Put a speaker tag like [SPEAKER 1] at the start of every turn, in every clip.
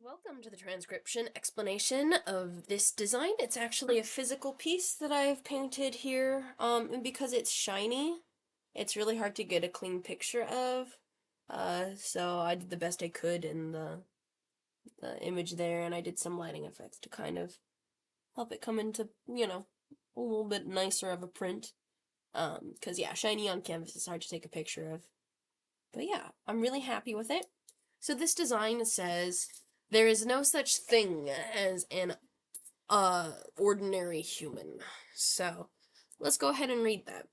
[SPEAKER 1] Welcome to the transcription explanation of this design. It's actually a physical piece that I've painted here, and because it's shiny, it's really hard to get a clean picture of. So I did the best I could in the image there, and I did some lighting effects to kind of help it come into, a little bit nicer of a print. 'Cause yeah, shiny on canvas is hard to take a picture of. But yeah, I'm really happy with it. So this design says, there is no such thing as an ordinary human. So let's go ahead and read that.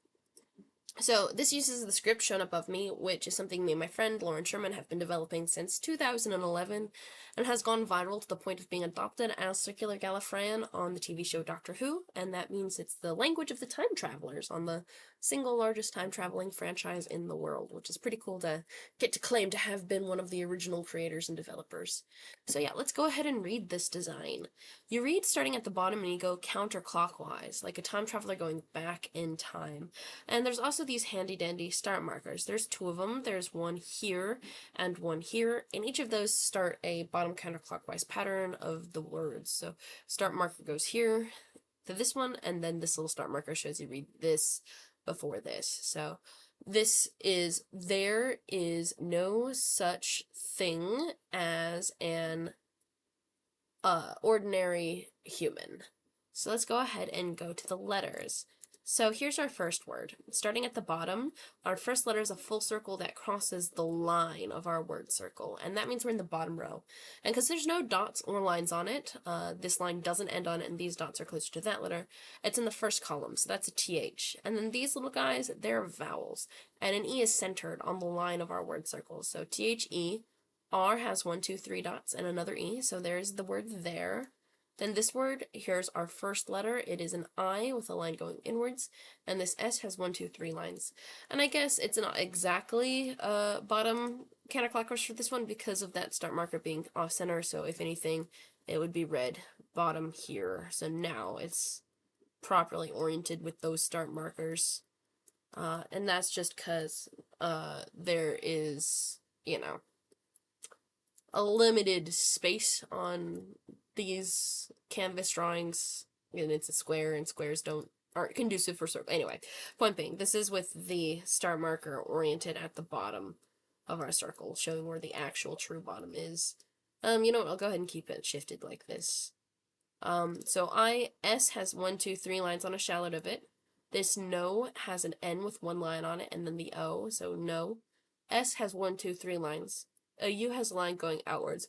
[SPEAKER 1] So this uses the script shown above me, which is something me and my friend Lauren Sherman have been developing since 2011, and has gone viral to the point of being adopted as Circular Gallifreyan on the TV show Doctor Who, and that means it's the language of the time travelers on the single largest time traveling franchise in the world, which is pretty cool to get to claim to have been one of the original creators and developers. So yeah, let's go ahead and read this design. You read starting at the bottom and you go counterclockwise, like a time traveler going back in time. And there's also these handy dandy start markers. There's two of them. There's one here and one here, and each of those start a bottom counterclockwise pattern of the words. So start marker goes here to this one, and then this little start marker shows you read this before this. So there is no such thing as an ordinary human. So let's go ahead and go to the letters. So here's our first word. Starting at the bottom, our first letter is a full circle that crosses the line of our word circle, and that means we're in the bottom row. And because there's no dots or lines on it, this line doesn't end on it, and these dots are closer to that letter, it's in the first column, so that's a TH. And then these little guys, they're vowels, and an E is centered on the line of our word circle. So THE, R has 1, 2, 3 dots, and another E, so there's the word there. Then this word, here's our first letter. It is an I with a line going inwards, and this S has 1, 2, 3 lines. And I guess it's not exactly bottom counterclockwise for this one because of that start marker being off center, so if anything, it would be red bottom here. So now it's properly oriented with those start markers. And that's just because there is, a limited space on these canvas drawings, and it's a square, and squares aren't conducive for circle. Anyway, point being, this is with the star marker oriented at the bottom of our circle, showing where the actual true bottom is. You know what, I'll go ahead and keep it shifted like this. So S has 1, 2, 3 lines on a shallot of it. This no has an N with 1 line on it, and then the O, so no. S has 1, 2, 3 lines. A U has a line going outwards.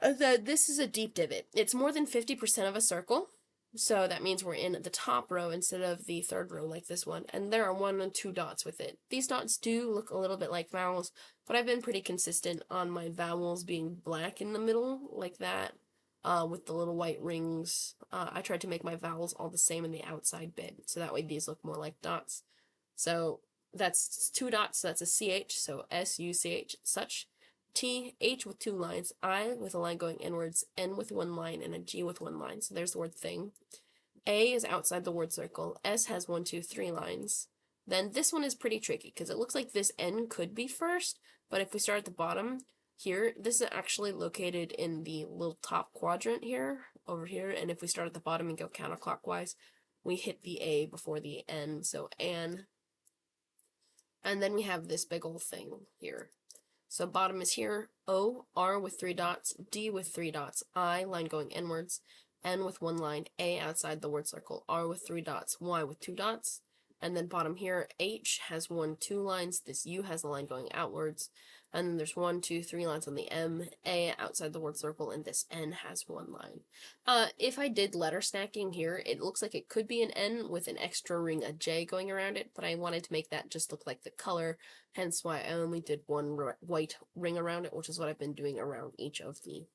[SPEAKER 1] This is a deep divot. It's more than 50% of a circle, so that means we're in the top row instead of the third row like this one, and there are 1 and 2 dots with it. These dots do look a little bit like vowels, but I've been pretty consistent on my vowels being black in the middle, like that, with the little white rings. I tried to make my vowels all the same in the outside bit, so that way these look more like dots. So that's 2 dots, so that's a CH, so S-U-C-H, such. T, H with 2 lines, I with a line going inwards, N with 1 line, and a G with 1 line, so there's the word thing. A is outside the word circle, S has 1, 2, 3 lines. Then this one is pretty tricky, because it looks like this N could be first, but if we start at the bottom, here, this is actually located in the little top quadrant here, over here, and if we start at the bottom and go counterclockwise, we hit the A before the N, so An. And then we have this big old thing here. So bottom is here, O, R with 3 dots, D with 3 dots, I, line going inwards, N with 1 line, A outside the word circle, R with 3 dots, Y with 2 dots, and then bottom here, H has 1, 2 lines, this U has a line going outwards, and then there's 1, 2, 3 lines on the M, A outside the word circle, and this N has 1 line. If I did letter stacking here, it looks like it could be an N with an extra ring, a J going around it, but I wanted to make that just look like the color, hence why I only did 1 white ring around it, which is what I've been doing around each of the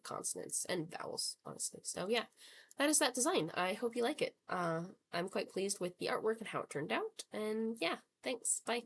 [SPEAKER 1] consonants and vowels, honestly. So yeah, that is that design. I hope you like it. I'm quite pleased with the artwork and how it turned out, and yeah, thanks, bye.